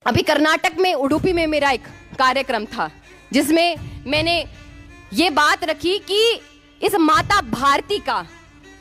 अभी कर्नाटक में उडुपी में मेरा एक कार्यक्रम था जिसमें मैंने ये बात रखी कि इस माता भारती का,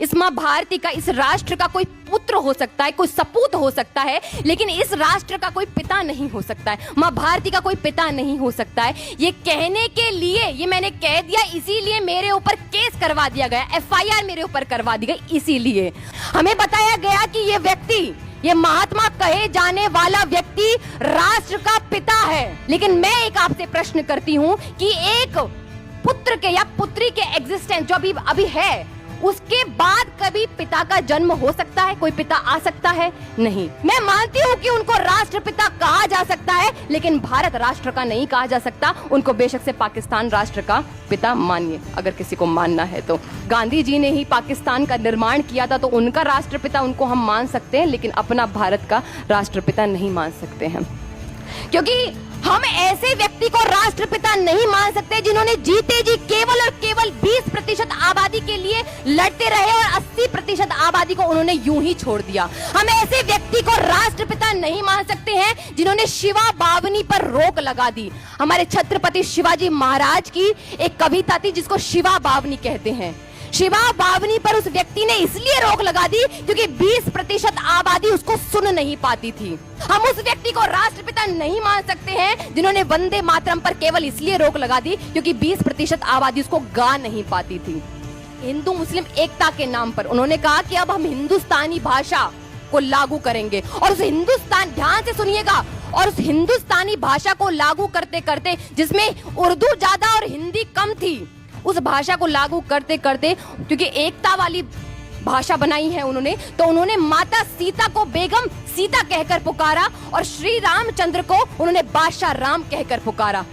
इस माँ भारती का, इस राष्ट्र का कोई पुत्र हो सकता है, कोई सपूत हो सकता है, लेकिन इस राष्ट्र का कोई पिता नहीं हो सकता है। माँ भारती का कोई पिता नहीं हो सकता है। ये कहने के लिए ये मैंने कह दिया, इसीलिए मेरे ऊपर केस करवा दिया गया, एफआईआर मेरे ऊपर करवा दी गई। इसीलिए हमें बताया गया कि ये व्यक्ति, ये महात्मा कहे जाने वाला व्यक्ति राष्ट्र का पिता है। लेकिन मैं एक आपसे प्रश्न करती हूं कि एक पुत्र के या पुत्री के एग्जिस्टेंस जो अभी है, उसके बाद कभी पिता का जन्म हो सकता है? कोई पिता आ सकता है? नहीं। मैं मानती हूँ कि उनको राष्ट्रपिता कहा जा सकता है, लेकिन भारत राष्ट्र का नहीं कहा जा सकता। उनको बेशक से पाकिस्तान राष्ट्र का पिता मानिए, अगर किसी को मानना है तो। गांधी जी ने ही पाकिस्तान का निर्माण किया था, तो उनका राष्ट्रपिता उनको हम मान सकते हैं, लेकिन अपना भारत का राष्ट्रपिता नहीं मान सकते हैं, क्योंकि हम ऐसे व्यक्ति को राष्ट्रपिता नहीं मान सकते जिन्होंने जीते जी केवल और केवल 20% आबादी के लिए लड़ते रहे और 80% आबादी को उन्होंने यूं ही छोड़ दिया। हम ऐसे व्यक्ति को राष्ट्रपिता नहीं मान सकते हैं जिन्होंने शिवा बावनी पर रोक लगा दी। हमारे छत्रपति शिवाजी महाराज की एक कविता थी जिसको शिवा बावनी कहते हैं। शिवा बावनी पर उस व्यक्ति ने इसलिए रोक लगा दी क्योंकि 20% आबादी उसको सुन नहीं पाती थी। हम उस व्यक्ति को राष्ट्रपिता नहीं मान सकते हैं जिन्होंने वंदे मातरम पर केवल इसलिए रोक लगा दी क्योंकि 20% आबादी उसको गा नहीं पाती थी। हिंदू मुस्लिम एकता के नाम पर उन्होंने कहा कि अब हम हिंदुस्तानी भाषा को लागू करेंगे, और उस हिंदुस्तान, ध्यान से सुनिएगा, और उस हिंदुस्तानी भाषा को लागू करते करते, जिसमें उर्दू ज्यादा और हिंदी कम थी, उस भाषा को लागू करते करते, क्योंकि एकता वाली भाषा बनाई है उन्होंने, तो उन्होंने माता सीता को बेगम सीता कहकर पुकारा और श्री रामचंद्र को उन्होंने बादशाह राम कहकर पुकारा।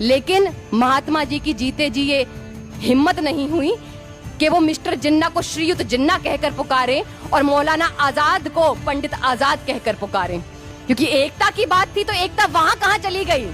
लेकिन महात्मा जी की जीते जी ये हिम्मत नहीं हुई कि वो मिस्टर जिन्ना को श्रीयुत जिन्ना कहकर पुकारे और मौलाना आजाद को पंडित आजाद कहकर पुकारे, क्योंकि एकता की बात थी तो एकता वहां कहां चली गई।